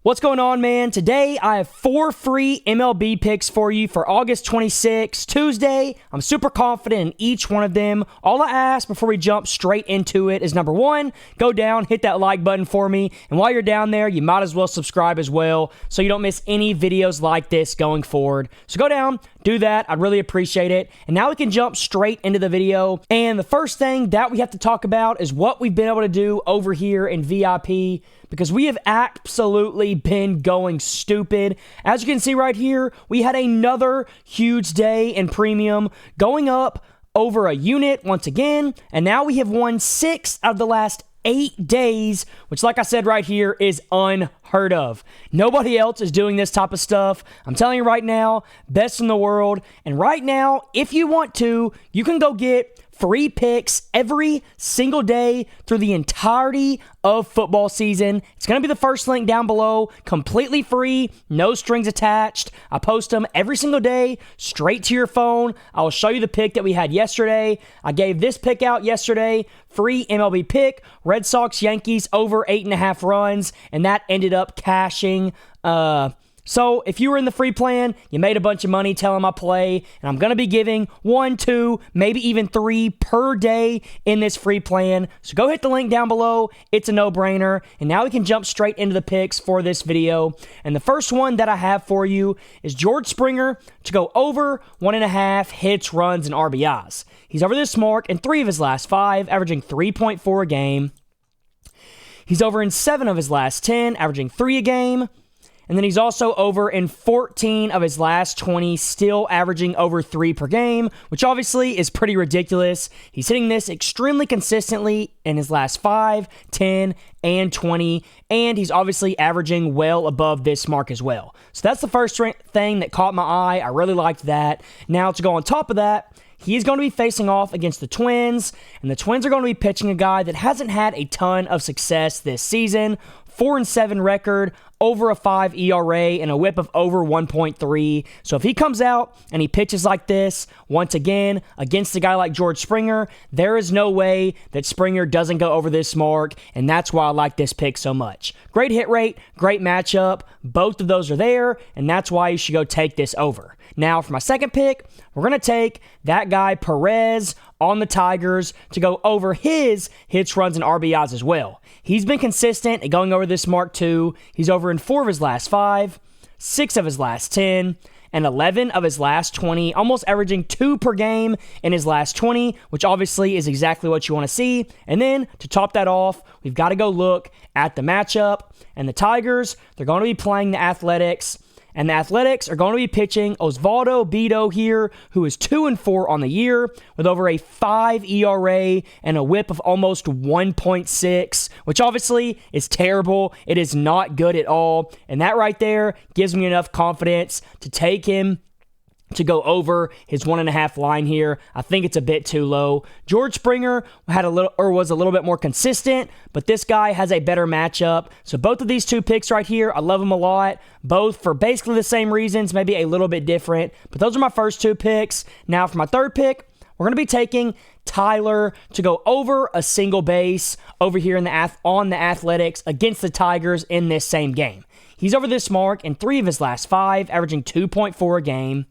What's going on, man? Today, I have 4 free MLB picks for you for August 26th, Tuesday. I'm super confident in each one of them. All I ask before we jump straight into it is, number 1, go down, hit that like button for me. And while you're down there, you might as well subscribe as well so you don't miss any videos like this going forward. So go down, do that. I'd really appreciate it. And now we can jump straight into the video. And the first thing that we have to talk about is what we've been able to do over here in VIP, because we have absolutely been going stupid. As you can see right here, we had another huge day in premium, going up over a unit once again, and now we have won 6 out of the last 8 days, which, like I said right here, is unheard of. Nobody else is doing this type of stuff. I'm telling you right now, best in the world. And right now, if you want to, you can go get free picks every single day through the entirety of football season. It's going to be the first link down below, completely free, no strings attached. I post them every single day straight to your phone. I will show you the pick that we had yesterday. I gave this pick out yesterday, free MLB pick, Red Sox Yankees over 8.5 runs, and that ended up cashing. So if you were in the free plan, you made a bunch of money, tell them I play, and I'm going to be giving 1, 2, maybe even 3 per day in this free plan. So go hit the link down below. It's a no-brainer. And now we can jump straight into the picks for this video. And the first one that I have for you is George Springer to go over 1.5 hits, runs, and RBIs. He's over this mark in 3 of his last 5, averaging 3.4 a game. He's over in 7 of his last 10, averaging 3 a game. And then he's also over in 14 of his last 20, still averaging over 3 per game, which obviously is pretty ridiculous. He's hitting this extremely consistently in his last 5, 10, and 20, and he's obviously averaging well above this mark as well. So that's the first thing that caught my eye. I really liked that. Now, to go on top of that, he's going to be facing off against the Twins, and the Twins are going to be pitching a guy that hasn't had a ton of success this season. 4-7 record, over a 5 ERA, and a whip of over 1.3. So if he comes out and he pitches like this, once again, against a guy like George Springer, there is no way that Springer doesn't go over this mark, and that's why I like this pick so much. Great hit rate, great matchup. Both of those are there, and that's why you should go take this over. Now, for my second pick, we're going to take that guy Perez on the Tigers to go over his hits, runs, and RBIs as well. He's been consistent at going over this mark too. He's over in 4 of his last 5, 6 of his last 10, and 11 of his last 20, almost averaging 2 per game in his last 20, which obviously is exactly what you want to see. And then, to top that off, we've got to go look at the matchup. And the Tigers, they're going to be playing the Athletics. And the Athletics are going to be pitching Osvaldo Bido here, who is 2-4 on the year with over a 5 ERA and a whip of almost 1.6, which obviously is terrible. It is not good at all. And that right there gives me enough confidence to take him to go over his 1.5 line here. I think it's a bit too low. George Springer was a little bit more consistent, but this guy has a better matchup. So both of these 2 picks right here, I love them a lot. Both for basically the same reasons, maybe a little bit different. But those are my first 2 picks. Now for my third pick, we're going to be taking Tyler to go over a single base over here on the Athletics against the Tigers in this same game. He's over this mark in 3 of his last 5, averaging 2.4 a game.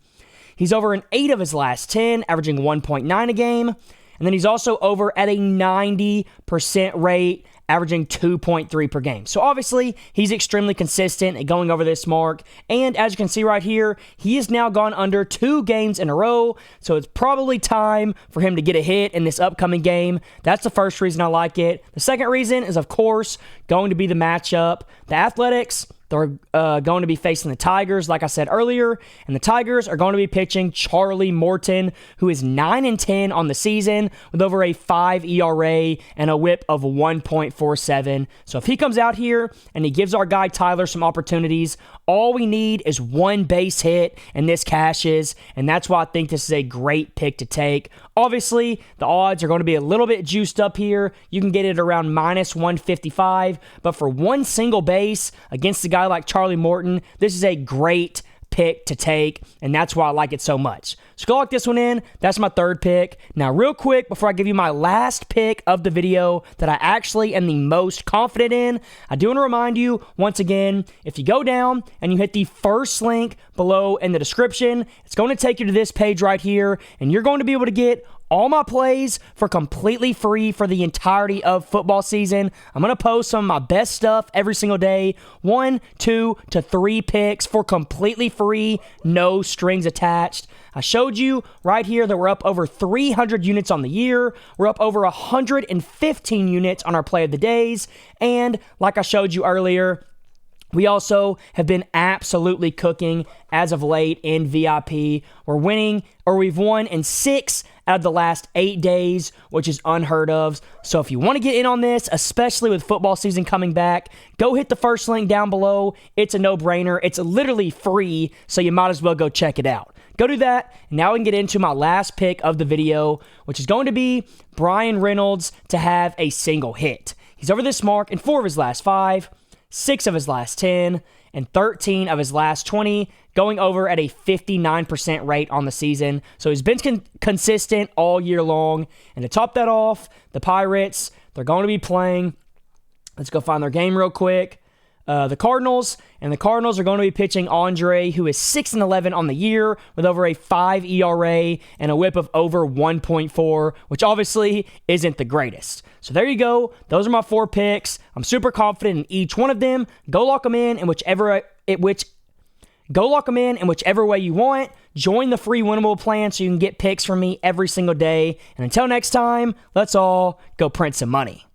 He's over in 8 of his last 10, averaging 1.9 a game. And then he's also over at a 90% rate, averaging 2.3 per game. So obviously, he's extremely consistent at going over this mark. And as you can see right here, he has now gone under 2 games in a row. So it's probably time for him to get a hit in this upcoming game. That's the first reason I like it. The second reason is, of course, going to be the matchup. The Athletics, they're going to be facing the Tigers, like I said earlier, and the Tigers are going to be pitching Charlie Morton, who is 9-10 on the season with over a 5 ERA and a whip of 1.47. So if he comes out here and he gives our guy Tyler some opportunities, all we need is 1 base hit, and this cashes, and that's why I think this is a great pick to take. Obviously, the odds are going to be a little bit juiced up here. You can get it around minus 155, but for 1 single base against a guy like Charlie Morton, this is a great pick to take, and that's why I like it so much. So go lock this one in. That's my third pick. Now, real quick, before I give you my last pick of the video that I actually am the most confident in, I do want to remind you, once again, if you go down and you hit the first link below in the description, it's going to take you to this page right here, and you're going to be able to get all my plays for completely free for the entirety of football season. I'm going to post some of my best stuff every single day. 1, 2 to 3 picks for completely free, no strings attached. I showed you right here that we're up over 300 units on the year. We're up over 115 units on our play of the days. And like I showed you earlier, we also have been absolutely cooking as of late in VIP. We've won in 6 out of the last 8 days, which is unheard of. So if you want to get in on this, especially with football season coming back, go hit the first link down below. It's a no-brainer. It's literally free, so you might as well go check it out. Go do that. Now we can get into my last pick of the video, which is going to be Brian Reynolds to have a single hit. He's over this mark in 4 of his last 5, 6 of his last 10, and 13 of his last 20, going over at a 59% rate on the season. So he's been consistent all year long. And to top that off, the Pirates, they're going to be playing. Let's go find their game real quick. The Cardinals, and the Cardinals are going to be pitching Andre, who is 6-11 on the year with over a 5 ERA and a whip of over 1.4, which obviously isn't the greatest. So there you go. Those are my 4 picks. I'm super confident in each one of them. Go lock them in whichever way you want. Join the free winnable plan so you can get picks from me every single day. And until next time, let's all go print some money.